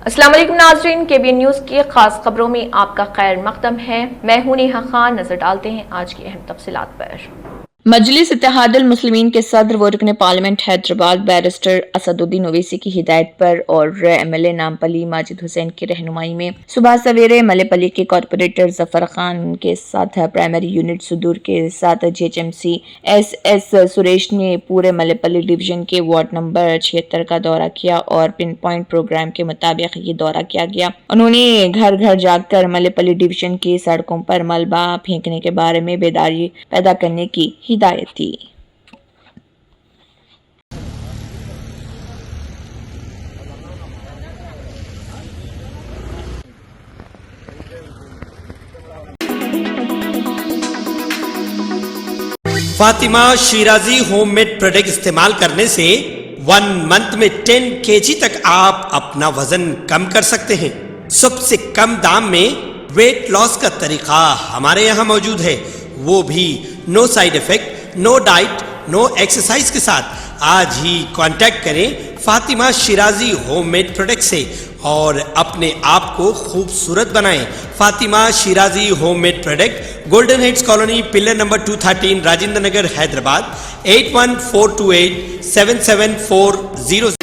السلام علیکم ناظرین، KBN نیوز کی خاص خبروں میں آپ کا خیر مقدم ہے۔ میں ہوں نیہا خان۔ نظر ڈالتے ہیں آج کی اہم تفصیلات پر۔ مجلس اتحاد المسلمین کے صدر و رکن پارلیمنٹ حیدرآباد بیرسٹر اسد الدین اویسی کی ہدایت پر اور MLA نامپلی ماجد حسین کی رہنمائی میں صبح سویرے ملے پلی کے کارپوریٹر ظفر خان کے ساتھ پرائمری یونٹ صدور کے ساتھ GHMC SS سریش نے پورے ملے پلی ڈویژن کے وارڈ نمبر 76 کا دورہ کیا اور پن پوائنٹ پروگرام کے مطابق یہ دورہ کیا گیا۔ انہوں نے گھر گھر جا کر ملے پلی ڈویژن کی سڑکوں پر ملبہ پھینکنے کے بارے میں بیداری پیدا کرنے کی ہدایت دی۔ Fatima Shirazi home made product استعمال کرنے سے 1 منتھ میں 10 kg تک آپ اپنا وزن کم کر سکتے ہیں۔ سب سے کم دام میں ویٹ لاس کا طریقہ ہمارے یہاں موجود ہے، وہ بھی no side effect, no diet, no exercise کے ساتھ۔ آج ہی کانٹیکٹ کریں Fatima Shirazi home made product سے اور اپنے آپ کو خوبصورت بنائیں۔ Fatima Shirazi home made product, golden heights colony, pillar number 213، Rajendra Nagar, Hyderabad, 8142877400۔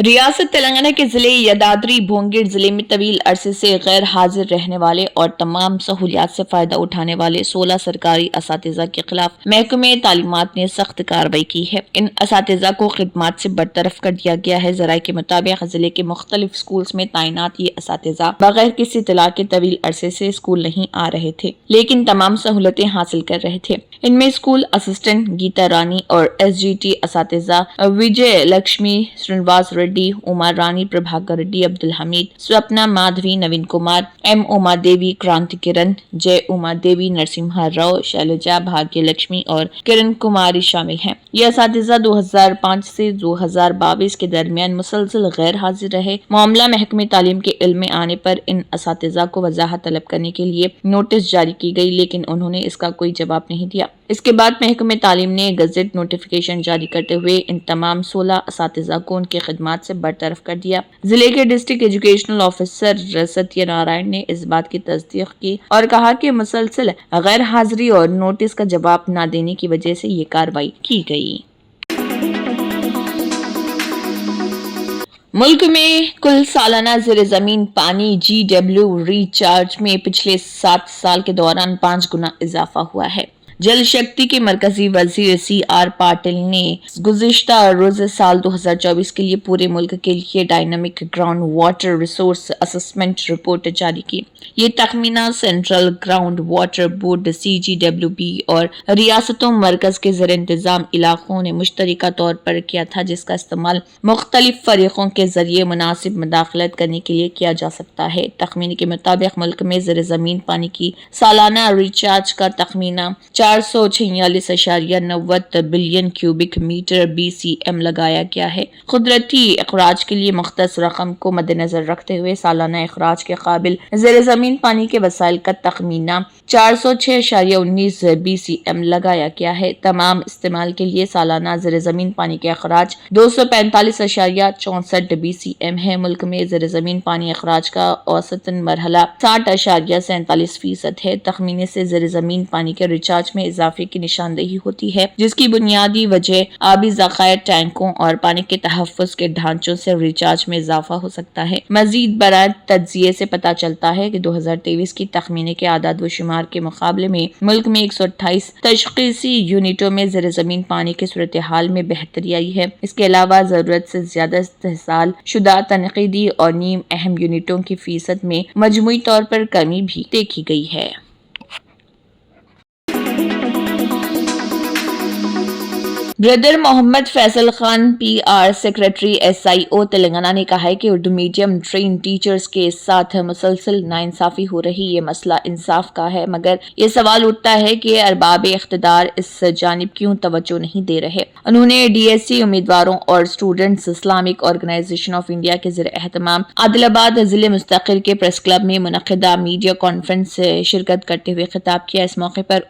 ریاست تلنگانہ کے ضلع یدادری بھونگیر ضلع میں طویل عرصے سے غیر حاضر رہنے والے اور تمام سہولیات سے فائدہ اٹھانے والے 16 سرکاری اساتذہ کے خلاف محکمہ تعلیمات نے سخت کارروائی کی ہے۔ ان اساتذہ کو خدمات سے برطرف کر دیا گیا ہے۔ ذرائع کے مطابق ضلع کے مختلف سکولز میں تعینات یہ اساتذہ بغیر کسی اطلاع کے طویل عرصے سے سکول نہیں آ رہے تھے، لیکن تمام سہولتیں حاصل کر رہے تھے۔ ان میں اسکول اسسٹنٹ گیتا رانی اور SGT اساتذہ وجے لکشمی، سرینواس ریڈی، اما رانی، پربھاکر ریڈی، عبدالحمید، سوپنا مادھوی، نوین کمار، M اما دیوی، کرانتی کرن، جے اما دیوی، نرسمہا راؤ، شیلجا، بھاگیہ لکشمی اور کرن کماری شامل ہیں۔ یہ اساتذہ 2005 سے 2022 کے درمیان مسلسل غیر حاضر رہے۔ معاملہ محکمہ تعلیم کے علم میں آنے پر ان اساتذہ کو وضاحت طلب کرنے کے لیے نوٹس جاری کی گئی، لیکن انہوں نے اس کا کوئی جواب نہیں دیا۔ اس کے بعد محکمہ تعلیم نے گزٹ نوٹیفیکیشن جاری کرتے ہوئے ان تمام 16 اساتذہ کو ان کی خدمات سے برطرف کر دیا۔ ضلع کے district educational officer Satya Narayan نے اس بات کی تصدیق کی اور کہا کہ مسلسل غیر حاضری اور نوٹس کا جواب نہ دینے کی وجہ سے یہ کارروائی کی گئی۔ ملک میں کل سالانہ زیر زمین پانی GW ریچارج میں پچھلے 7 سال کے دوران 5 گنا اضافہ ہوا ہے۔ جل شکتی کے مرکزی وزیر CR پاٹل نے گزشتہ روز سال 2024 کے لیے پورے ملک کے لیے dynamic ground water resource assessment report جاری کی۔ یہ تخمینہ central ground water board CGWB اور ریاستوں مرکز کے زیر انتظام علاقوں نے مشترکہ طور پر کیا تھا، جس کا استعمال مختلف فریقوں کے ذریعے مناسب مداخلت کرنے کے لیے کیا جا سکتا ہے۔ تخمینے کے مطابق ملک میں زیر زمین پانی کی سالانہ ریچارج کا تخمینہ 446.90 بلین کیوبک میٹر BCM لگایا گیا ہے۔ قدرتی اخراج کے لیے مختص رقم کو مد نظر رکھتے ہوئے سالانہ اخراج کے قابل زیر زمین پانی کے وسائل کا تخمینہ 406.19 BCM لگایا گیا ہے۔ تمام استعمال کے لیے سالانہ زیر زمین پانی کے اخراج 245.64 BCM ہے۔ ملک میں زیر زمین پانی اخراج کا اوسطاً مرحلہ 60.47% ہے۔ تخمینے سے زیر زمین پانی کے ریچارج میں اضافے کی نشاندہی ہوتی ہے، جس کی بنیادی وجہ آبی ذخائر، ٹینکوں اور پانی کے تحفظ کے ڈھانچوں سے ریچارج میں اضافہ ہو سکتا ہے۔ مزید برآں تجزیے سے پتہ چلتا ہے کہ 2023 کی تخمینے کے اعداد و شمار کے مقابلے میں ملک میں 128 تشخیصی یونٹوں میں زیر زمین پانی کی صورتحال میں بہتری آئی ہے۔ اس کے علاوہ ضرورت سے زیادہ استحصال شدہ تنقیدی اور نیم اہم یونٹوں کی فیصد میں مجموعی طور پر کمی بھی دیکھی گئی ہے۔ Brother Mohammed Faisal Khan PR secretary SIO Telangana نے کہا ہے کہ اردو میڈیم ٹرین ٹیچرز کے ساتھ مسلسل ناانصافی ہو رہی۔ یہ مسئلہ انصاف کا ہے، مگر یہ سوال اٹھتا ہے کہ ارباب اقتدار اس جانب کیوں توجہ نہیں دے رہے۔ انہوں نے DSC امیدواروں اور Students Islamic Organisation of India کے زیر اہتمام عادل آباد ضلع مستقل کے پریس کلب میں منعقدہ میڈیا کانفرنس سے شرکت کرتے ہوئے خطاب کیا۔ اس موقع پر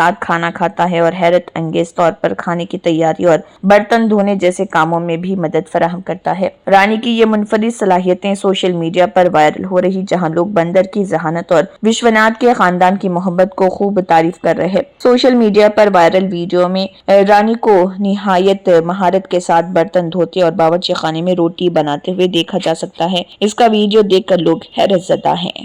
ساتھ کھانا کھاتا ہے اور حیرت انگیز طور پر کھانے کی تیاری اور برتن دھونے جیسے کاموں میں بھی مدد فراہم کرتا ہے۔ رانی کی یہ منفرد صلاحیتیں سوشل میڈیا پر وائرل ہو رہی، جہاں لوگ بندر کی ذہانت اور وشوناتھ کے خاندان کی محبت کو خوب تعریف کر رہے۔ سوشل میڈیا پر وائرل ویڈیو میں رانی کو نہایت مہارت کے ساتھ برتن دھوتے اور باورچی خانے میں روٹی بناتے ہوئے دیکھا جا سکتا ہے۔ اس کا ویڈیو دیکھ کر لوگ حیرت زدہ ہیں۔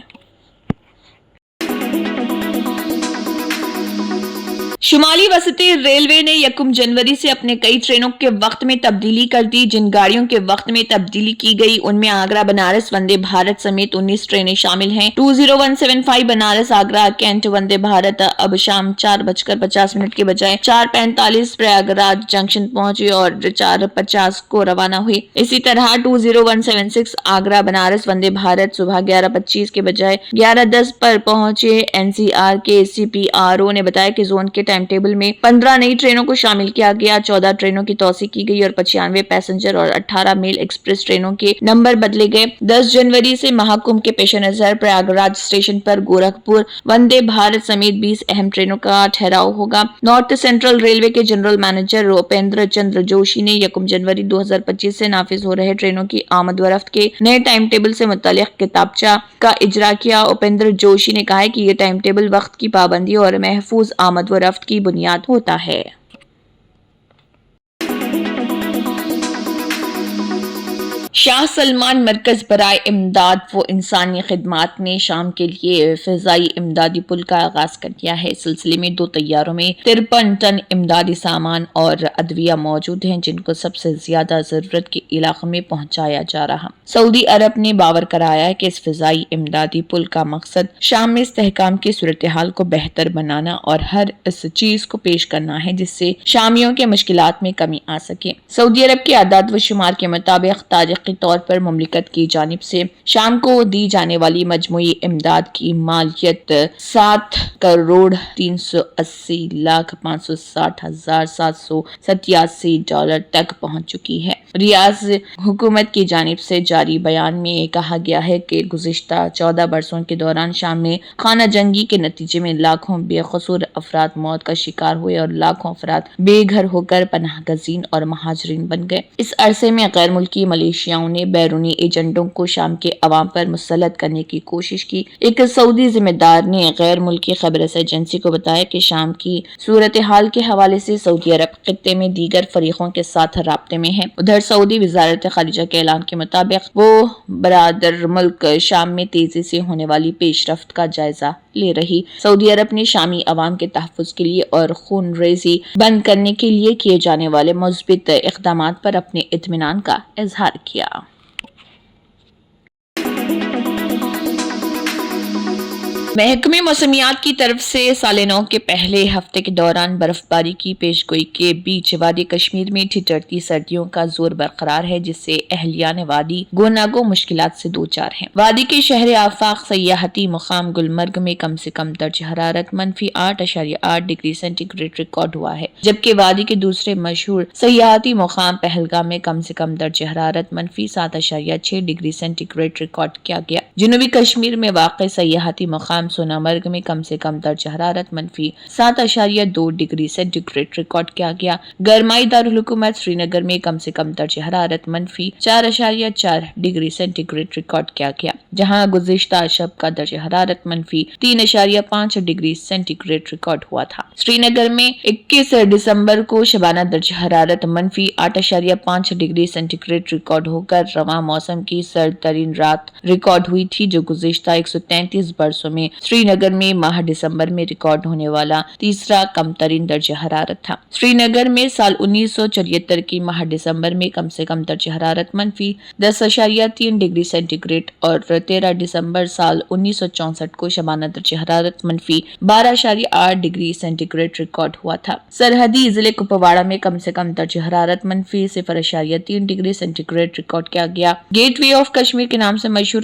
شمالی وسطی ریلوے نے 1 جنوری سے اپنے کئی ٹرینوں کے وقت میں تبدیلی کر دی۔ جن گاڑیوں کے وقت میں تبدیلی کی گئی ان میں آگرہ بنارس وندے بھارت سمیت 19 ٹرینیں شامل ہیں۔ 20175 بنارس آگرہ کینٹ وندے بھارت اب شام 4:50 کے بجائے 4:45 پریاگراج جنکشن پہنچی اور 4:50 کو روانہ ہوئی۔ اسی طرح 20176 آگرہ بنارس وندے بھارت صبح 11:25 کے بجائے 11:10 پر پہنچے۔ NCR کے CPRO نے بتایا کہ زون کے ٹائم ٹیبل میں 15 نئی ٹرینوں کو شامل کیا گیا، 14 ٹرینوں کی توسیع کی گئی اور 95 پیسنجر اور 18 میل ایکسپریس ٹرینوں کے نمبر بدلے گئے۔ 10 جنوری سے مہاکمبھ کے پیش نظر پریاگراج اسٹیشن پر گورکھپور وندے بھارت سمیت 20 اہم ٹرینوں کا ٹھہراؤ ہوگا۔ نارتھ سینٹرل ریلوے کے جنرل مینیجر اپیندر چندر جوشی نے 1 جنوری 2025 سے نافذ ہو رہے ٹرینوں کی آمد و رفت کے نئے ٹائم ٹیبل سے متعلق کتابچہ کا اجرا کیا۔ اپیندر جوشی نے کہا کہ یہ ٹائم ٹیبل وقت کی پابندی اور محفوظ آمد و رفت کی بنیاد ہوتا ہے۔ شاہ سلمان مرکز برائے امداد و انسانی خدمات نے شام کے لیے فضائی امدادی پل کا آغاز کر دیا ہے۔ اس سلسلے میں 2 طیاروں میں 53 ٹن امدادی سامان اور ادویہ موجود ہیں، جن کو سب سے زیادہ ضرورت کے علاقوں میں پہنچایا جا رہا۔ سعودی عرب نے باور کرایا ہے کہ اس فضائی امدادی پل کا مقصد شام میں استحکام کی صورتحال کو بہتر بنانا اور ہر اس چیز کو پیش کرنا ہے جس سے شامیوں کے مشکلات میں کمی آ سکے۔ سعودی عرب کے اعداد و شمار کے مطابق تاریخی طور پر مملکت کی جانب سے شام کو دی جانے والی مجموعی امداد کی مالیت $7,380,560,787 تک پہنچ چکی ہے۔ ریاض حکومت کی جانب سے جاری بیان میں کہا گیا ہے کہ گزشتہ 14 برسوں کے دوران شام میں خانہ جنگی کے نتیجے میں لاکھوں بے قصور افراد موت کا شکار ہوئے اور لاکھوں افراد بے گھر ہو کر پناہ گزین اور مہاجرین بن گئے۔ اس عرصے میں غیر ملکی ملیشیاؤں نے بیرونی ایجنٹوں کو شام کے عوام پر مسلط کرنے کی کوشش کی۔ ایک سعودی ذمہ دار نے غیر ملکی خبررساں ایجنسی کو بتایا کہ شام کی صورتحال کے حوالے سے سعودی عرب خطے میں دیگر فریقوں کے ساتھ رابطے میں ہے۔ ادھر سعودی وزارت خارجہ کے اعلان کے مطابق وہ برادر ملک شام میں تیزی سے ہونے والی پیش رفت کا جائزہ لے رہی۔ سعودی عرب نے شامی عوام کے تحفظ کے لیے اور خون ریزی بند کرنے کے لیے کیے جانے والے مثبت اقدامات پر اپنے اطمینان کا اظہار کیا۔ محکمہ موسمیات کی طرف سے سال نو کے پہلے ہفتے کے دوران برف باری کی پیشگوئی کے بیچ وادی کشمیر میں ٹھٹھرتی سردیوں کا زور برقرار ہے، جس سے اہلیان وادی گو مشکلات سے دوچار ہیں۔ وادی کے شہر آفاق سیاحتی مقام گلمرگ میں کم سے کم درجہ حرارت -8.8 ڈگری سینٹی گریڈ ریکارڈ ہوا ہے، جبکہ وادی کے دوسرے مشہور سیاحتی مقام پہلگام میں کم سے کم درجہ حرارت -7.6 ڈگری سینٹی گریڈ ریکارڈ کیا گیا۔ جنوبی کشمیر میں واقع سیاحتی مقام سونا مرگ میں کم سے کم درجہ حرارت -7.2 ڈگری سینٹی گریڈ ریکارڈ کیا گیا۔ گرمائی دارالحکومت سری نگر میں کم سے کم درجہ حرارت -4.4 ڈگری سینٹی گریڈ ریکارڈ کیا گیا، جہاں گزشتہ شب کا درجہ حرارت -3.5 ڈگری سینٹی گریڈ ریکارڈ ہوا تھا۔ سری نگر میں 21 دسمبر کو شبانہ درجہ حرارت -8.5 ڈگری سینٹی گریڈ ریکارڈ ہو کر رواں موسم کی سرد ترین رات ریکارڈ ہوئی تھی، جو گزشتہ 133 برسوں میں سری نگر میں ماہ دسمبر میں ریکارڈ ہونے والا تیسرا کم ترین درجہ حرارت تھا۔ سری نگر میں سال 1974 کی ماہ دسمبر میں کم سے کم درجہ حرارت -10.3 ڈگری سینٹی گریڈ اور 13 دسمبر سال 1964 کو شبانہ درجہ حرارت -12.8 ڈگری سینٹی گریڈ ریکارڈ ہوا تھا۔ سرحدی ضلع کپواڑہ میں کم سے کم درجہ حرارت -0.3 ڈگری سینٹی گریڈ ریکارڈ کیا گیا۔ گیٹ وے آف کشمیر کے نام سے مشہور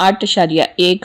8.1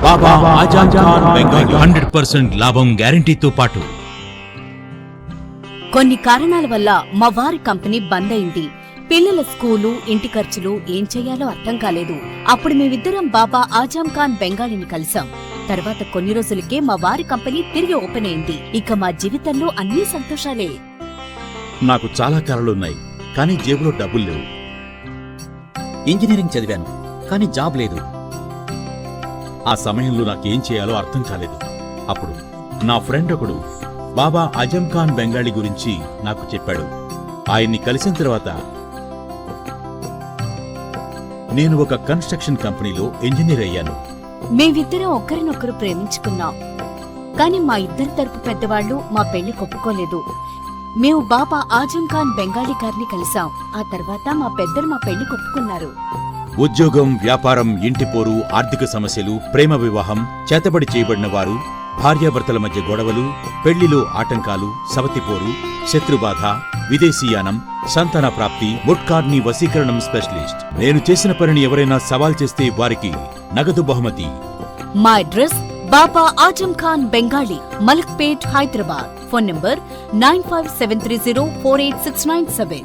బాబా ఆజాం ఖాన్ బెంగాల్ 100% లాభం గ్యారంటీతో పాటు కొన్ని కారణాల వల్ల మా వారి కంపెనీ బంద్ అయింది. పిల్లల స్కూలు, ఇంటి ఖర్చులు ఏం చెయ్యాలో అర్థం కాలేదు. అప్పుడు మేమిద్దరం బాబా ఆజాం ఖాన్ బెంగాలీని కలిసాం. తర్వాత కొన్ని రోజులకే మా వారి కంపెనీ తిరిగి ఓపెన్ అయింది. ఇక మా జీవితంలో అన్ని సంతోషాలే. నాకు చాలా కలలున్నాయి, కానీ జేబులో డబ్బులు లేవు. ఇంజనీరింగ్ చదివాను, కానీ జాబ్ లేదు. ఆ సమయంలో నాకేం చేయాలో అర్థం కాలేదు. అప్పుడు నా ఫ్రెండ్ ఒకడు బాబా ఆజం ఖాన్ బెంగాలీ గురించి నాకు చెప్పాడు. ఆయన్ని కలిసిన తర్వాత నేను ఒక కన్స్ట్రక్షన్ కంపెనీలో ఇంజనీర్ అయ్యాను. మేమిద్దరం ఒకరినొకరు ప్రేమించుకున్నాం, కాని మా ఇద్దరి తరపు పెద్దవాళ్లు మా పెళ్లి ఒప్పుకోలేదు. మేము బాబా ఆజం ఖాన్ బెంగాలీ గారిని కలిసాం. ఆ తర్వాత మా పెద్దలు మా పెళ్లి ఒప్పుకున్నారు. ఉద్యోగం, వ్యాపారం, ఇంటిపోరు, ఆర్థిక సమస్యలు, ప్రేమ వివాహం, చేతబడి చేయబడిన వారు, భార్యాభర్తల మధ్య గొడవలు, పెళ్లిలో ఆటంకాలు, సవతిపోరు, శత్రుబాధ, విదేశీయానం, సంతాన ప్రాప్తి, ముట్కార్ని వశీకరణం స్పెషలిస్ట్. నేను చేసిన పనిని ఎవరైనా సవాల్ చేస్తే వారికి నగదు బహుమతి. మా address Baba Azam Khan Bengali, Malakpet, Hyderabad. Phone number 9573048697.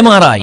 MRI,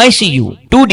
ICU, 2D